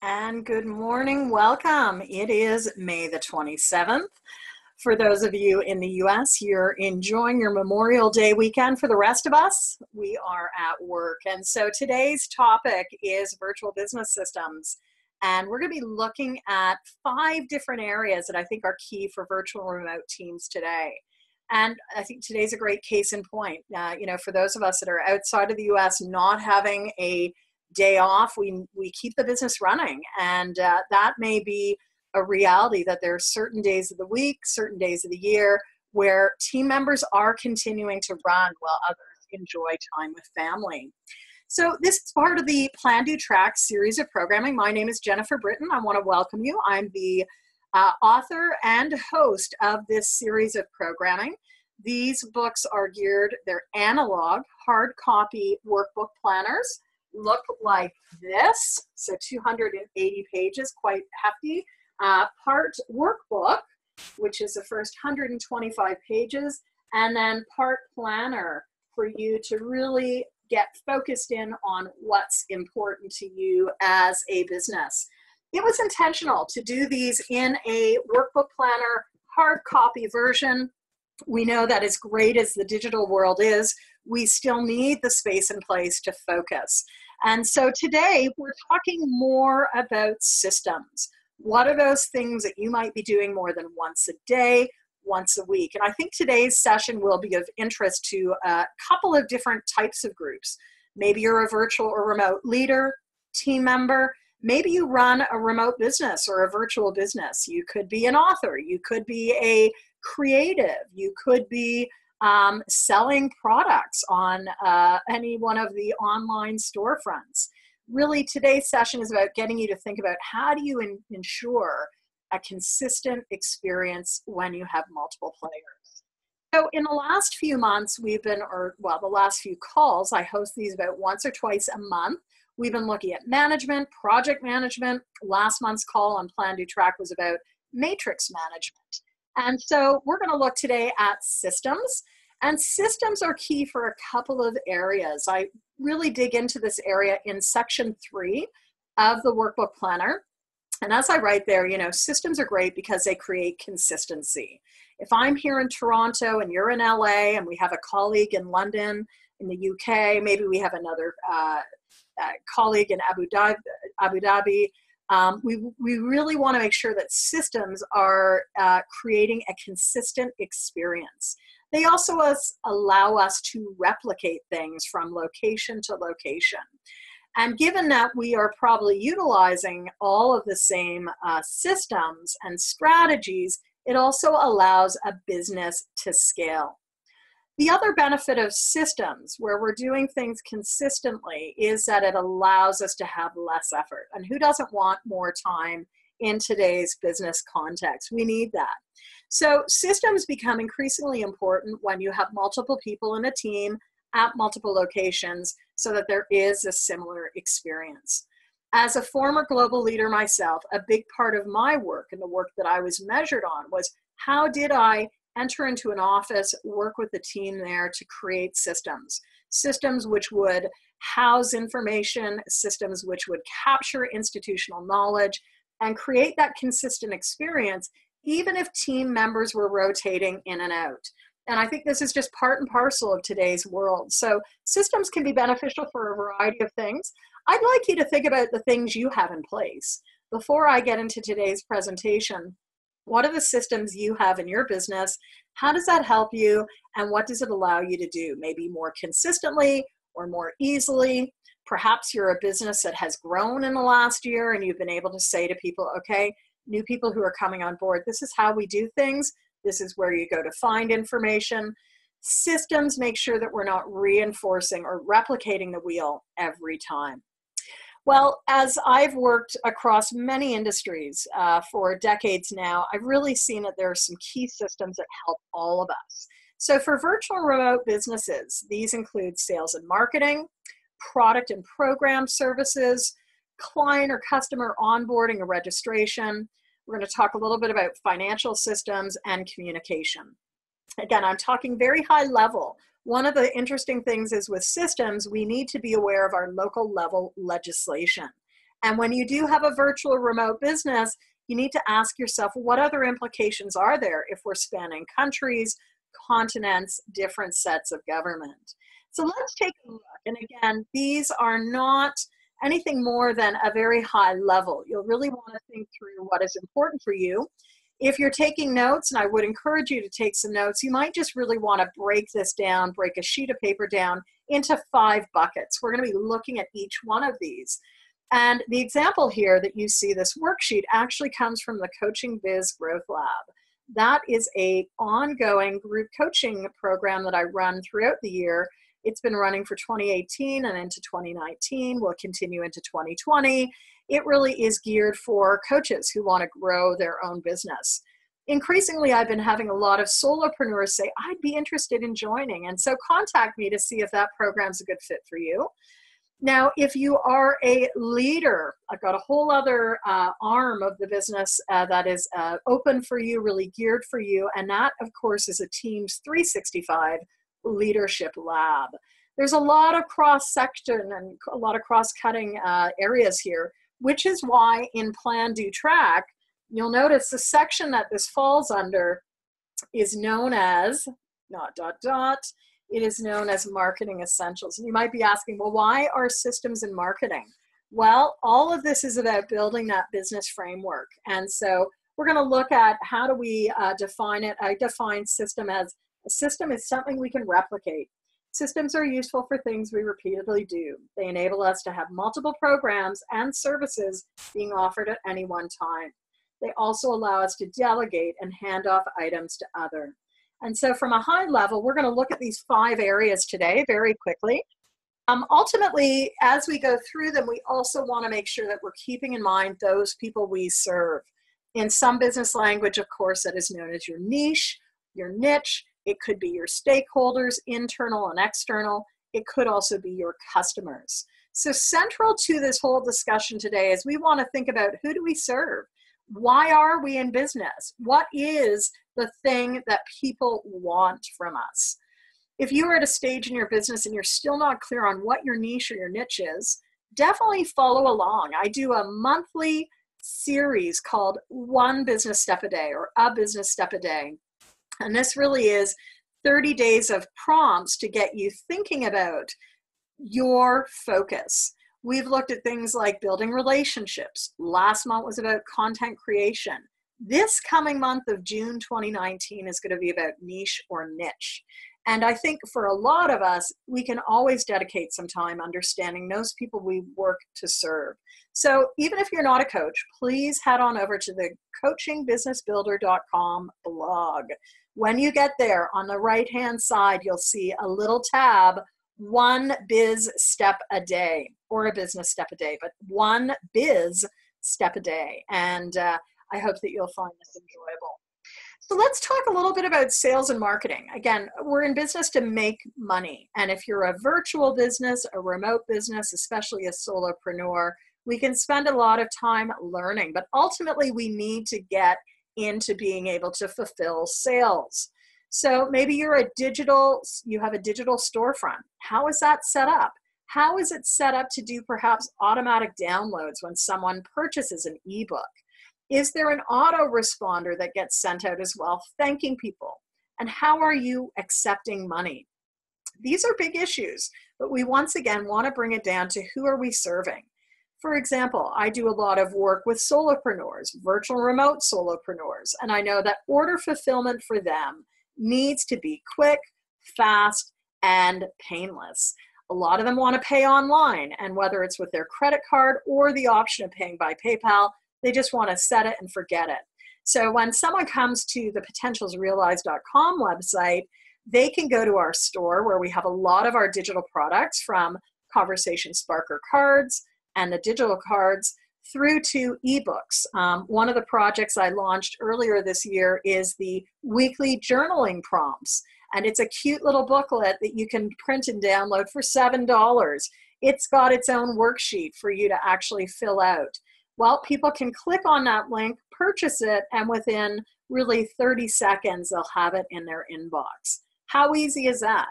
And good morning. Welcome. It is May the 27th. For those of you in the US, you're enjoying your Memorial Day weekend. For the rest of us, we are at work. And so today's topic is virtual business systems. And we're going to be looking at 5 different areas that I think are key for virtual remote teams today. And I think today's a great case in point. For those of us that are outside of the US, not having a day off, we keep the business running. And that may be a reality that there are certain days of the week, certain days of the year where team members are continuing to run while others enjoy time with family. So this is part of the PlanDoTrack series of programming. My name is Jennifer Britton. I want to welcome you. I'm the author and host of this series of programming. These books are geared, they're analog, hard copy workbook planners. Look like this, so 280 pages, quite hefty. Part workbook, which is the first 125 pages, and then part planner for you to really get focused in on what's important to you as a business. It was intentional to do these in a workbook planner hard copy version. We know that as great as the digital world is, we still need the space and place to focus. And so today we're talking more about systems. What are those things that you might be doing more than once a day, once a week? And I think today's session will be of interest to a couple of different types of groups. Maybe you're a virtual or remote leader, team member. Maybe you run a remote business or a virtual business. You could be an author. You could be a creative. You could be selling products on any one of the online storefronts. Really, today's session is about getting you to think about how do you ensure a consistent experience when you have multiple players. So in the last few months, the last few calls, I host these about once or twice a month. We've been looking at management, project management. Last month's call on PlanDoTrack was about matrix management. And so we're going to look today at systems. And systems are key for a couple of areas. I really dig into this area in section 3 of the workbook planner. And as I write there, systems are great because they create consistency. If I'm here in Toronto and you're in LA and we have a colleague in London, in the UK, maybe we have another colleague in Abu Dhabi, we really want to make sure that systems are creating a consistent experience. They also allow us to replicate things from location to location. And given that we are probably utilizing all of the same systems and strategies, it also allows a business to scale. The other benefit of systems, where we're doing things consistently, is that it allows us to have less effort. And who doesn't want more time in today's business context? We need that. So systems become increasingly important when you have multiple people in a team at multiple locations so that there is a similar experience. As a former global leader myself, a big part of my work and the work that I was measured on was how did I enter into an office, work with the team there to create systems which would house information, systems which would capture institutional knowledge and create that consistent experience, even if team members were rotating in and out. And I think this is just part and parcel of today's world. So systems can be beneficial for a variety of things. I'd like you to think about the things you have in place. Before I get into today's presentation, what are the systems you have in your business? How does that help you? And what does it allow you to do? Maybe more consistently or more easily. Perhaps you're a business that has grown in the last year and you've been able to say to people, okay, new people who are coming on board, this is how we do things. This is where you go to find information. Systems make sure that we're not reinforcing or replicating the wheel every time. Well, as I've worked across many industries for decades now, I've really seen that there are some key systems that help all of us. So for virtual remote businesses, these include sales and marketing, product and program services, client or customer onboarding and registration. We're going to talk a little bit about financial systems and communication. Again, I'm talking very high level. One of the interesting things is with systems, we need to be aware of our local level legislation. And when you do have a virtual remote business, you need to ask yourself, what other implications are there if we're spanning countries, continents, different sets of government? So let's take a look. And again, these are not anything more than a very high level. You'll really want to think through what is important for you. If you're taking notes, and I would encourage you to take some notes, you might just really want to break this down, break a sheet of paper down into 5 buckets. We're going to be looking at each one of these. And the example here that you see, this worksheet, actually comes from the Coaching Biz Growth Lab. That is an ongoing group coaching program that I run throughout the year. It's been running for 2018 and into 2019. Will continue into 2020. It really is geared for coaches who want to grow their own business. Increasingly, I've been having a lot of solopreneurs say, I'd be interested in joining. And so contact me to see if that program's a good fit for you. Now, if you are a leader, I've got a whole other arm of the business that is open for you, really geared for you. And that, of course, is a Teams 365 Leadership Lab. There's a lot of cross-section and a lot of cross-cutting areas here, which is why in PlanDoTrack, you'll notice the section that this falls under is known as ... It is known as Marketing Essentials. And you might be asking, well, why are systems in marketing? Well, all of this is about building that business framework. And so we're going to look at how do we define it. I define system as a system is something we can replicate. Systems are useful for things we repeatedly do. They enable us to have multiple programs and services being offered at any one time. They also allow us to delegate and hand off items to others. And so from a high level, we're going to look at these 5 areas today very quickly. Ultimately, as we go through them, we also want to make sure that we're keeping in mind those people we serve. In some business language, of course, that is known as your niche, your niche. It could be your stakeholders, internal and external. It could also be your customers. So central to this whole discussion today is we want to think about, who do we serve? Why are we in business? What is the thing that people want from us? If you are at a stage in your business and you're still not clear on what your niche or your niche is, definitely follow along. I do a monthly series called One Business Step a Day, or A Business Step a Day. And this really is 30 days of prompts to get you thinking about your focus. We've looked at things like building relationships. Last month was about content creation. This coming month of June 2019 is going to be about niche or niche. And I think for a lot of us, we can always dedicate some time understanding those people we work to serve. So even if you're not a coach, please head on over to the coachingbusinessbuilder.com blog. When you get there, on the right-hand side, you'll see a little tab, One Biz Step a Day, or a business step a day, but One Biz Step a Day. And I hope that you'll find this enjoyable. So let's talk a little bit about sales and marketing. Again, we're in business to make money. And if you're a virtual business, a remote business, especially a solopreneur, we can spend a lot of time learning, but ultimately we need to get into being able to fulfill sales. So maybe you have a digital storefront. How is that set up? How is it set up to do perhaps automatic downloads when someone purchases an ebook? Is there an autoresponder that gets sent out as well, thanking people? And how are you accepting money? These are big issues, but we once again want to bring it down to, who are we serving? For example, I do a lot of work with solopreneurs, virtual remote solopreneurs, and I know that order fulfillment for them needs to be quick, fast, and painless. A lot of them want to pay online, and whether it's with their credit card or the option of paying by PayPal, they just want to set it and forget it. So when someone comes to the potentialsrealized.com website, they can go to our store where we have a lot of our digital products, from Conversation Sparker cards and the digital cards through to ebooks. One of the projects I launched earlier this year is the weekly journaling prompts. And it's a cute little booklet that you can print and download for $7. It's got its own worksheet for you to actually fill out. Well, people can click on that link, purchase it, and within really 30 seconds, they'll have it in their inbox. How easy is that?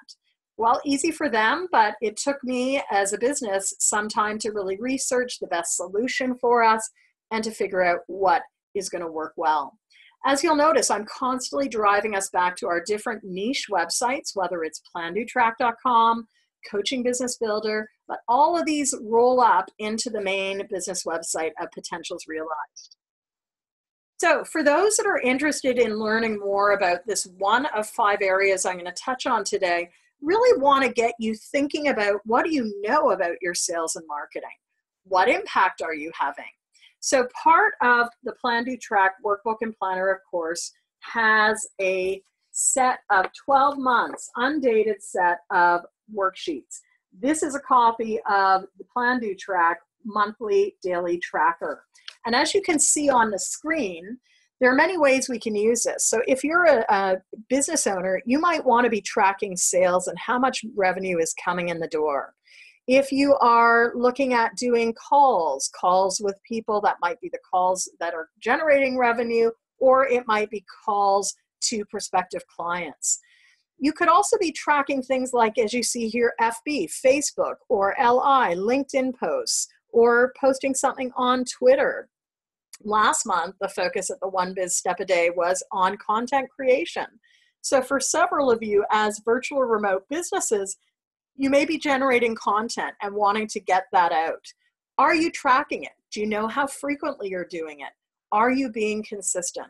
Well, easy for them, but it took me as a business some time to really research the best solution for us and to figure out what is going to work well. As you'll notice, I'm constantly driving us back to our different niche websites, whether it's PlanDoTrack.com, Coaching Business Builder, but all of these roll up into the main business website of Potentials Realized. So for those that are interested in learning more about this one of 5 areas I'm going to touch on today, really want to get you thinking about what do you know about your sales and marketing? What impact are you having? So part of the PlanDoTrack workbook and planner, of course, has a set of 12 months, undated set of worksheets. This is a copy of the PlanDoTrack monthly daily tracker. And as you can see on the screen, there are many ways we can use this. So if you're a business owner, you might want to be tracking sales and how much revenue is coming in the door. If you are looking at doing calls with people, that might be the calls that are generating revenue, or it might be calls to prospective clients. You could also be tracking things like, as you see here, FB, Facebook, or LI, LinkedIn posts, or posting something on Twitter. Last month, the focus at the One Biz Step a Day was on content creation. So for several of you as virtual remote businesses, you may be generating content and wanting to get that out. Are you tracking it? Do you know how frequently you're doing it? Are you being consistent?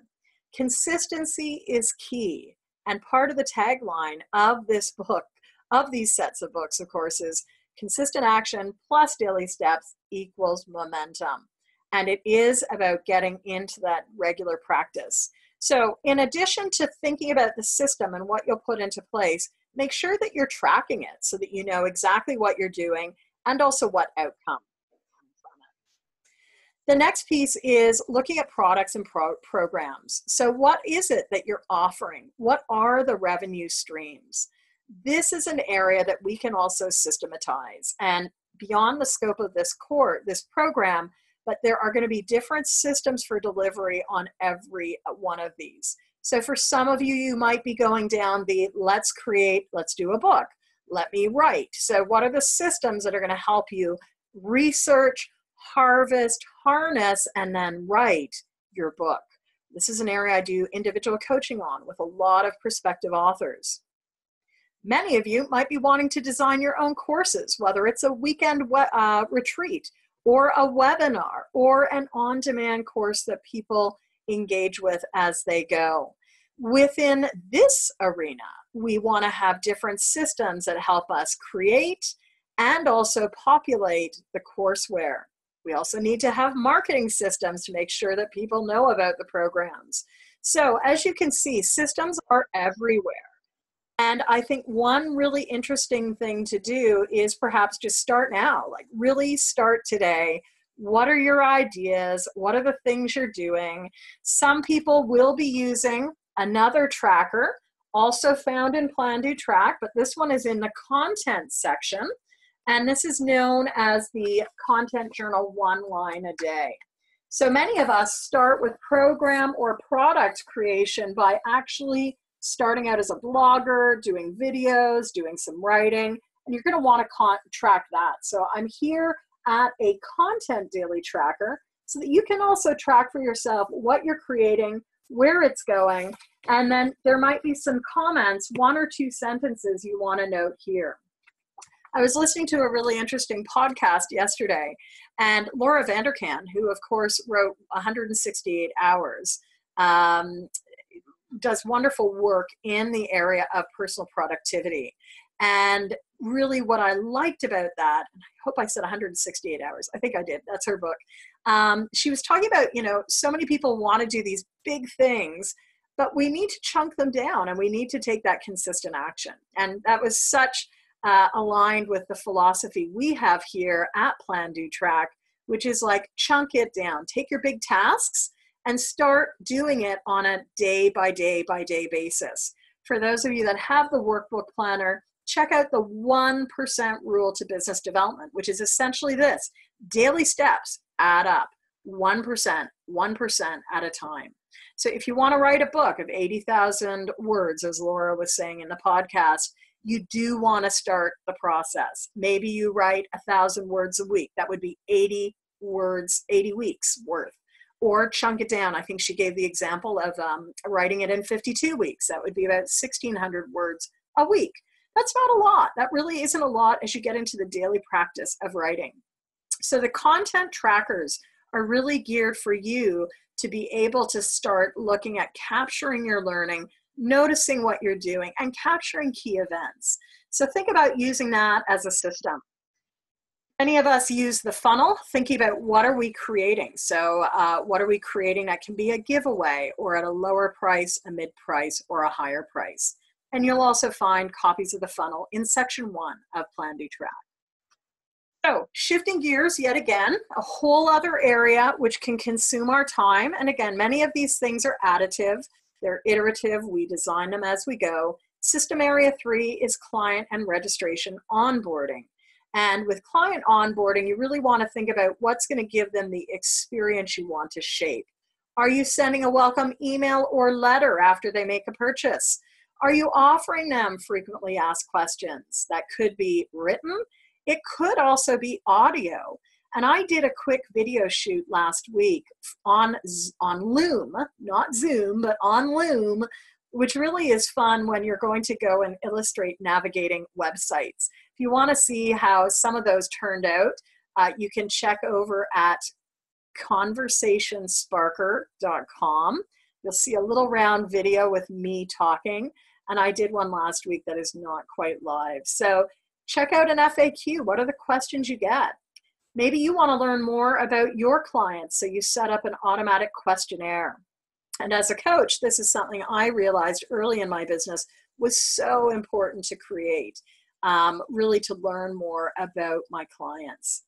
Consistency is key. And part of the tagline of this book, of these sets of books, of course, is consistent action plus daily steps equals momentum. And it is about getting into that regular practice. So in addition to thinking about the system and what you'll put into place, make sure that you're tracking it so that you know exactly what you're doing and also what outcome. The next piece is looking at products and programs. So what is it that you're offering? What are the revenue streams? This is an area that we can also systematize and beyond the scope of this program, but there are going to be different systems for delivery on every one of these. So for some of you, you might be going down the let's do a book, let me write. So what are the systems that are going to help you research, harvest, harness, and then write your book? This is an area I do individual coaching on with a lot of prospective authors. Many of you might be wanting to design your own courses, whether it's a weekend retreat or a webinar or an on-demand course that people engage with as they go. Within this arena, we want to have different systems that help us create and also populate the courseware. We also need to have marketing systems to make sure that people know about the programs. So as you can see, systems are everywhere. And I think one really interesting thing to do is perhaps just start now, like really start today. What are your ideas? What are the things you're doing? Some people will be using another tracker, also found in PlanDoTrack, but this one is in the content section. And this is known as the Content Journal 1 Line a Day. So many of us start with program or product creation by actually starting out as a blogger, doing videos, doing some writing, and you're going to want to track that. So I'm here at a content daily tracker so that you can also track for yourself what you're creating, where it's going, and then there might be some comments, 1 or 2 sentences you want to note here. I was listening to a really interesting podcast yesterday, and Laura Vanderkam, who of course wrote 168 Hours, does wonderful work in the area of personal productivity. And really what I liked about that, and I hope I said 168 hours, I think I did, that's her book. She was talking about, so many people want to do these big things, but we need to chunk them down and we need to take that consistent action. And that was such aligned with the philosophy we have here at PlanDoTrack, which is like chunk it down, take your big tasks and start doing it on a day by day by day basis. For those of you that have the workbook planner, check out the 1% rule to business development, which is essentially this: daily steps add up 1% at a time. So if you want to write a book of 80,000 words, as Laura was saying in the podcast, you do want to start the process. Maybe you write 1,000 words a week. That would be 80 words, 80 weeks worth. Or chunk it down. I think she gave the example of writing it in 52 weeks. That would be about 1,600 words a week. That's not a lot. That really isn't a lot as you get into the daily practice of writing. So the content trackers are really geared for you to be able to start looking at capturing your learning, noticing what you're doing, and capturing key events. So think about using that as a system. Many of us use the funnel, thinking about what are we creating. So what are we creating that can be a giveaway or at a lower price, a mid-price, or a higher price. And you'll also find copies of the funnel in section 1 of PlanDoTrack. So shifting gears yet again, a whole other area which can consume our time. And again, many of these things are additive. They're iterative. We design them as we go. System area 3 is client and registration onboarding. And with client onboarding, you really want to think about what's going to give them the experience you want to shape. Are you sending a welcome email or letter after they make a purchase? Are you offering them frequently asked questions? That could be written. It could also be audio. And I did a quick video shoot last week on Loom, not Zoom, but on Loom, which really is fun when you're going to go and illustrate navigating websites. If you want to see how some of those turned out, you can check over at conversationsparker.com. You'll see a little round video with me talking, and I did one last week that is not quite live. So check out an FAQ. What are the questions you get? Maybe you want to learn more about your clients, so you set up an automatic questionnaire. And as a coach, this is something I realized early in my business was so important to create, really to learn more about my clients.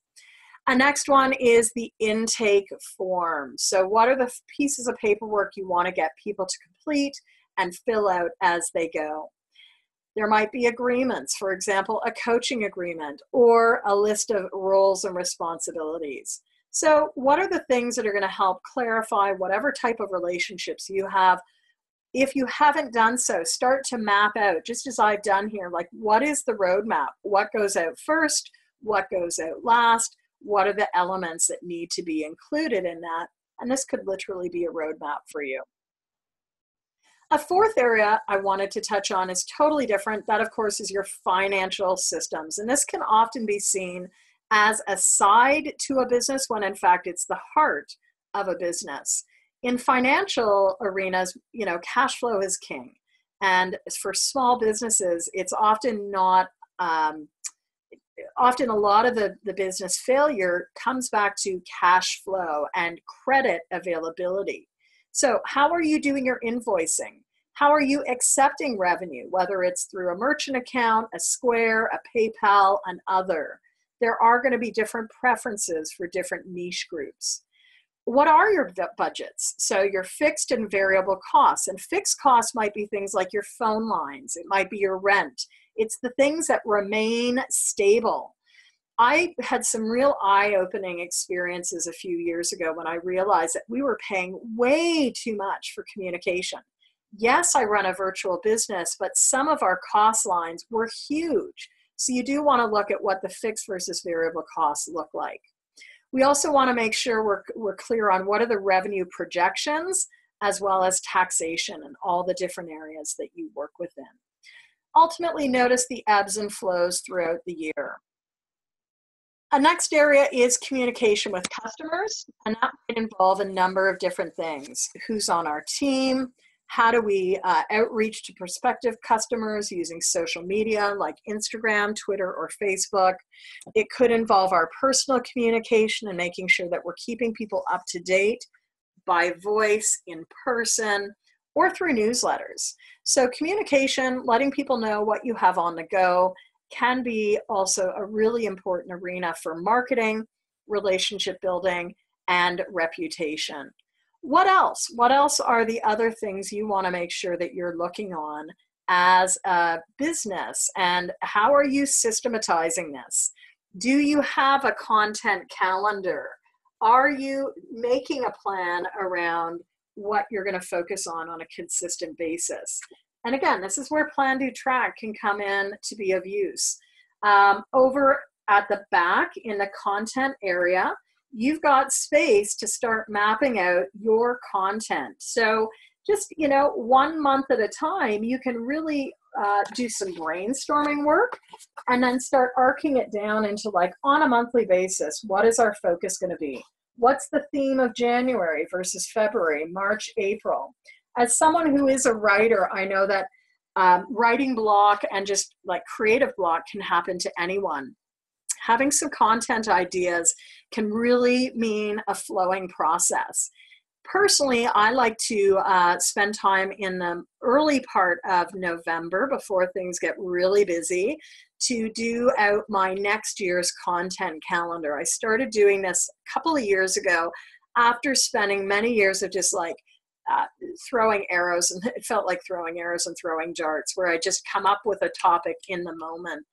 A next one is the intake form. So what are the pieces of paperwork you want to get people to complete and fill out as they go? There might be agreements, for example, a coaching agreement or a list of roles and responsibilities. So what are the things that are going to help clarify whatever type of relationships you have? If you haven't done so, start to map out, just as I've done here, like what is the roadmap? What goes out first? What goes out last? What are the elements that need to be included in that? And this could literally be a roadmap for you. A fourth area I wanted to touch on is totally different. That, of course, is your financial systems. And this can often be seen as a side to a business when, in fact, it's the heart of a business. In financial arenas, you know, cash flow is king. And for small businesses, it's often not, often a lot of the business failure comes back to cash flow and credit availability. So how are you doing your invoicing? How are you accepting revenue, whether it's through a merchant account, a Square, a PayPal, and other? There are going to be different preferences for different niche groups. What are your budgets? So your fixed and variable costs. And fixed costs might be things like your phone lines. It might be your rent. It's the things that remain stable. I had some real eye-opening experiences a few years ago when I realized that we were paying way too much for communication. Yes, I run a virtual business, but some of our cost lines were huge. So you do want to look at what the fixed versus variable costs look like. We also want to make sure we're clear on what are the revenue projections, as well as taxation and all the different areas that you work within. Ultimately, notice the ebbs and flows throughout the year. A next area is communication with customers, and that might involve a number of different things. Who's on our team? How do we outreach to prospective customers using social media like Instagram, Twitter, or Facebook? It could involve our personal communication and making sure that we're keeping people up to date by voice, in person, or through newsletters. So communication, letting people know what you have on the go, can be also a really important arena for marketing, relationship building, and reputation. What else? What else are the other things you want to make sure that you're looking on as a business? And how are you systematizing this? Do you have a content calendar? Are you making a plan around what you're going to focus on a consistent basis? And again, this is where PlanDoTrack can come in to be of use. Over at the back in the content area, you've got space to start mapping out your content. So just, 1 month at a time, you can really do some brainstorming work and then start arcing it down into, like, on a monthly basis, what is our focus going to be? What's the theme of January versus February, March, April? As someone who is a writer, I know that writing block and just like creative block can happen to anyone. Having some content ideas can really mean a flowing process. Personally, I like to spend time in the early part of November before things get really busy to do out my next year's content calendar. I started doing this a couple of years ago after spending many years of just like throwing arrows, and it felt like throwing arrows and throwing darts, where I just come up with a topic in the moment.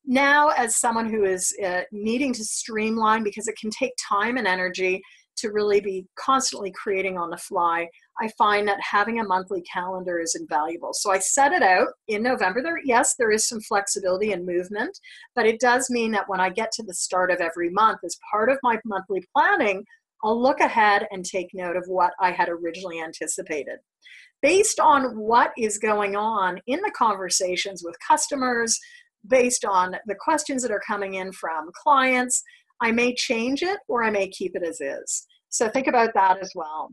Now, as someone who is needing to streamline, because it can take time and energy to really be constantly creating on the fly, I find that having a monthly calendar is invaluable. So I set it out in November. Yes, there is some flexibility and movement, but it does mean that when I get to the start of every month, as part of my monthly planning, I'll look ahead and take note of what I had originally anticipated. Based on what is going on in the conversations with customers, based on the questions that are coming in from clients, I may change it or I may keep it as is. So think about that as well.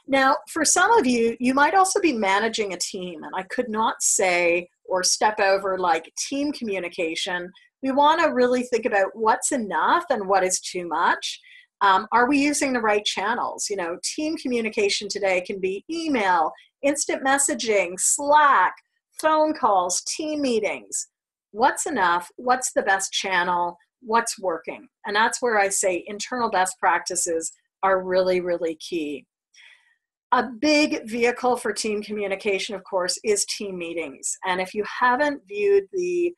Now, for some of you, you might also be managing a team, and I could not say or step over like team communication. We want to really think about what's enough and what is too much. Are we using the right channels? Team communication today can be email, instant messaging, Slack, phone calls, team meetings. What's enough? What's the best channel? What's working? And that's where I say internal best practices are really, really key. A big vehicle for team communication, of course, is team meetings. And if you haven't viewed the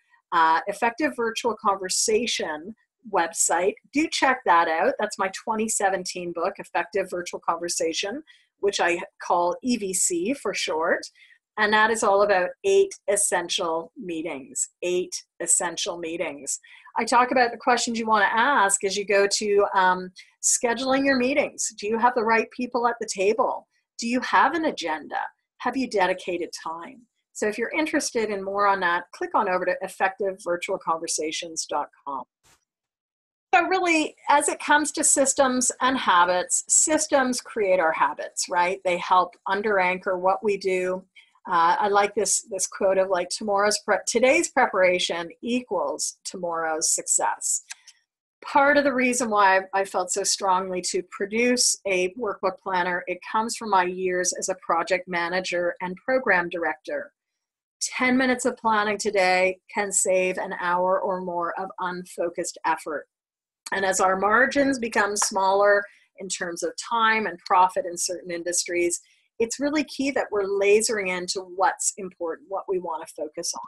Effective Virtual Conversation website, do check that out. That's my 2017 book, Effective Virtual Conversation, which I call EVC for short. And that is all about 8 essential meetings, 8 essential meetings. I talk about the questions you want to ask as you go to scheduling your meetings. Do you have the right people at the table? Do you have an agenda? Have you dedicated time? So if you're interested in more on that, click on over to effectivevirtualconversations.com. So really, as it comes to systems and habits, systems create our habits, right? They help under-anchor what we do. I like this quote of like today's preparation equals tomorrow's success. Part of the reason why I felt so strongly to produce a workbook planner, it comes from my years as a project manager and program director. 10 minutes of planning today can save an hour or more of unfocused effort. And as our margins become smaller in terms of time and profit in certain industries, it's really key that we're lasering into what's important, what we want to focus on.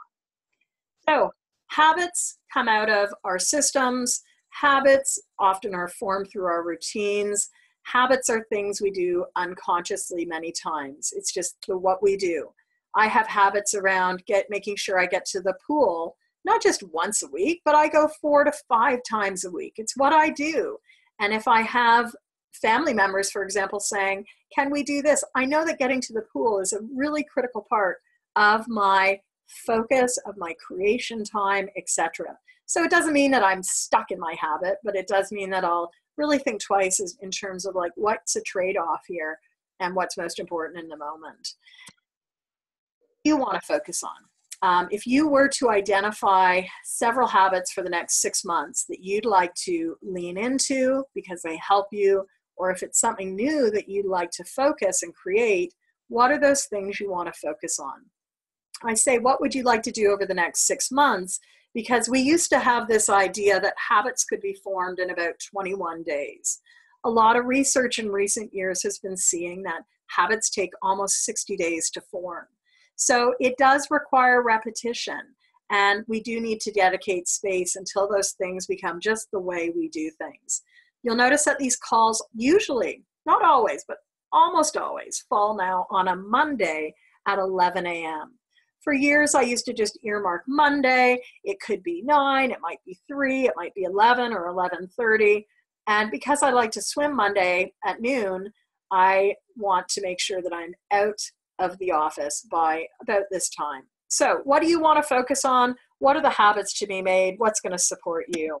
So habits come out of our systems. Habits often are formed through our routines. Habits are things we do unconsciously many times. It's just what we do. I have habits around making sure I get to the pool, not just once a week, but I go 4 to 5 times a week. It's what I do. And if I have family members, for example, saying, can we do this? I know that getting to the pool is a really critical part of my focus, of my creation time, etc. So it doesn't mean that I'm stuck in my habit, but it does mean that I'll really think twice in terms of like, what's a trade-off here and what's most important in the moment. You want to focus on. If you were to identify several habits for the next 6 months that you'd like to lean into because they help you, or if it's something new that you'd like to focus and create, what are those things you want to focus on? I say, what would you like to do over the next 6 months? Because we used to have this idea that habits could be formed in about 21 days. A lot of research in recent years has been seeing that habits take almost 60 days to form. So it does require repetition, and we do need to dedicate space until those things become just the way we do things. You'll notice that these calls usually, not always, but almost always fall now on a Monday at 11 a.m. For years, I used to just earmark Monday. It could be 9, it might be 3, it might be 11 or 11:30. And because I like to swim Monday at noon, I want to make sure that I'm out of the office by about this time. So what do you want to focus on? What are the habits to be made? What's going to support you?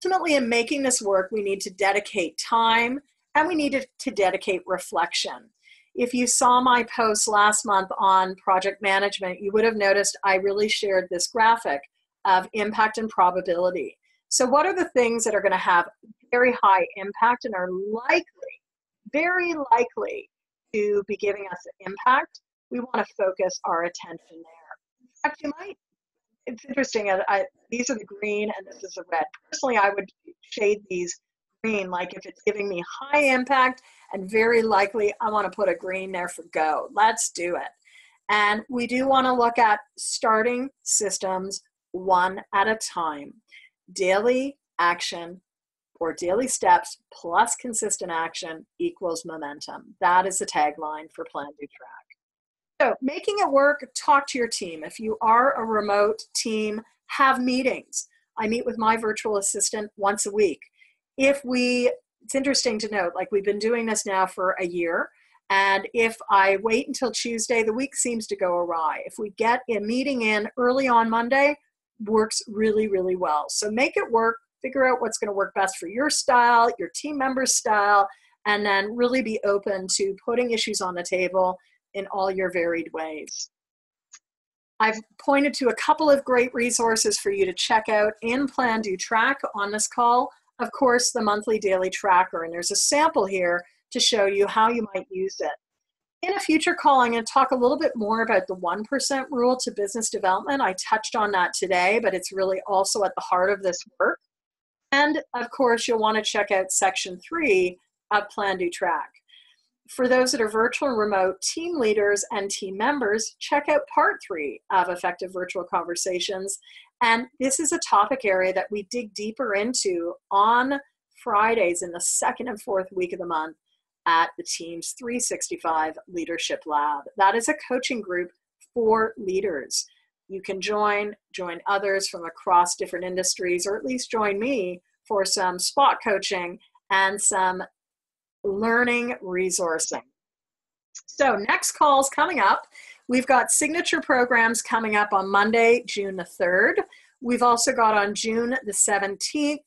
Ultimately, in making this work, we need to dedicate time and we need to dedicate reflection. If you saw my post last month on project management, you would have noticed I really shared this graphic of impact and probability. So what are the things that are going to have very high impact and are likely, very likely to be giving us an impact? We want to focus our attention there. In fact, you might, it's interesting, these are the green and this is the red. Personally, I would shade these green, like if it's giving me high impact and very likely, I want to put a green there for go. Let's do it. And we do want to look at starting systems one at a time. Daily action or daily steps plus consistent action equals momentum. That is the tagline for PlanDoTrack. So making it work, talk to your team. If you are a remote team, have meetings. I meet with my virtual assistant once a week. It's interesting to note, like we've been doing this now for a year, and if I wait until Tuesday, the week seems to go awry. If we get a meeting in early on Monday, works really, really well. So make it work, figure out what's going to work best for your style, your team member's style, and then really be open to putting issues on the table in all your varied ways. I've pointed to a couple of great resources for you to check out in PlanDoTrack on this call. Of course, the monthly daily tracker, and there's a sample here to show you how you might use it. In a future call, I'm going to talk a little bit more about the 1% rule to business development. I touched on that today, but it's really also at the heart of this work. And of course, you'll want to check out section 3 of PlanDoTrack. For those that are virtual and remote team leaders and team members, check out part 3 of Effective Virtual Conversations. And this is a topic area that we dig deeper into on Fridays in the 2nd and 4th week of the month at the Teams 365 Leadership Lab. That is a coaching group for leaders. You can join others from across different industries, or at least join me for some spot coaching and some learning resourcing. So next call's coming up. We've got signature programs coming up on Monday, June the 3rd. We've also got on June the 17th,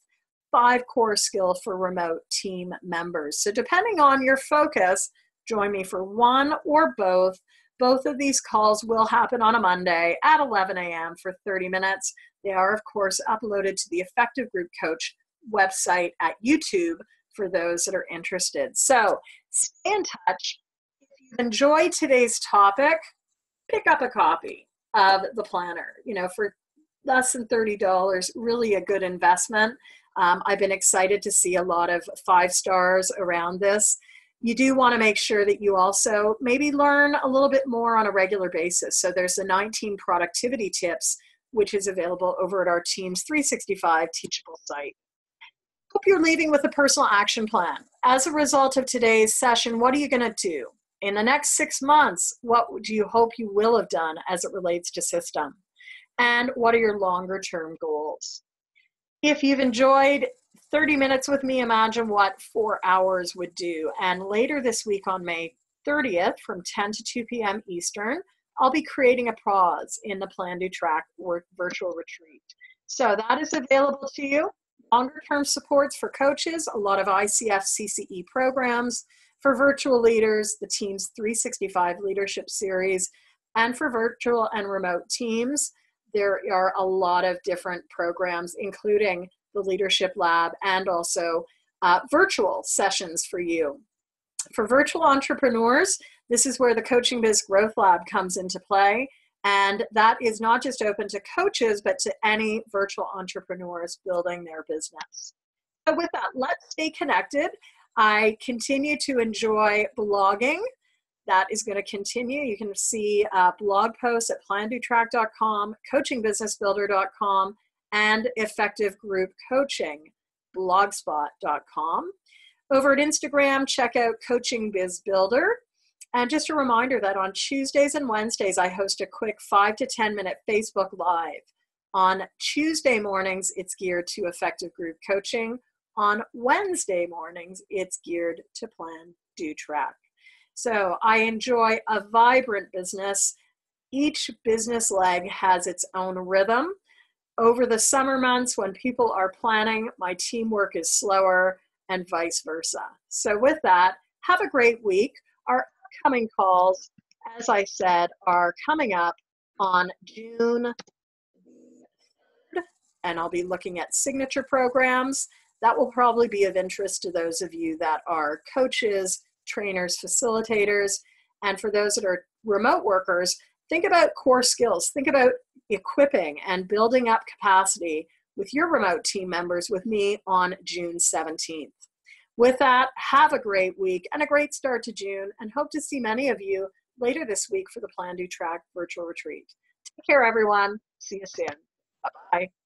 5 core skills for remote team members. So depending on your focus, join me for one or both. Both of these calls will happen on a Monday at 11 a.m. for 30 minutes. They are, of course, uploaded to the Effective Group Coach website at YouTube for those that are interested. So stay in touch. If you've enjoyed today's topic, pick up a copy of the planner. You know, for less than $30, really a good investment. I've been excited to see a lot of 5 stars around this. You do want to make sure that you also maybe learn a little bit more on a regular basis. So there's the 19 productivity tips, which is available over at our Teams 365 Teachable site. Hope you're leaving with a personal action plan. As a result of today's session, what are you going to do? In the next 6 months, what do you hope you will have done as it relates to system? And what are your longer term goals? If you've enjoyed 30 minutes with me, imagine what 4 hours would do. And later this week on May 30th from 10 to 2 p.m. Eastern, I'll be creating a pause in the PlanDoTrack virtual retreat. So that is available to you. Longer term supports for coaches, a lot of ICF CCE programs, for virtual leaders, the Teams 365 Leadership Series, and for virtual and remote teams, there are a lot of different programs, including the Leadership Lab and also virtual sessions for you. For virtual entrepreneurs, this is where the Coaching Biz Growth Lab comes into play. And that is not just open to coaches, but to any virtual entrepreneurs building their business. So with that, let's stay connected. I continue to enjoy blogging. That is going to continue. You can see blog posts at PlanDoTrack.com, CoachingBusinessBuilder.com, and Effective Group Coaching, Blogspot.com. Over at Instagram, check out Coaching Biz Builder. And just a reminder that on Tuesdays and Wednesdays, I host a quick 5 to 10 minute Facebook Live. On Tuesday mornings, it's geared to effective group coaching. On Wednesday mornings, it's geared to PlanDoTrack. So I enjoy a vibrant business. Each business leg has its own rhythm. Over the summer months when people are planning, my teamwork is slower and vice versa. So with that, have a great week. Our upcoming calls, as I said, are coming up on June 3rd, and I'll be looking at signature programs. That will probably be of interest to those of you that are coaches, trainers, facilitators, and for those that are remote workers, think about core skills. Think about equipping and building up capacity with your remote team members with me on June 17th. With that, have a great week and a great start to June, and hope to see many of you later this week for the PlanDoTrack Virtual Retreat. Take care, everyone. See you soon. Bye-bye.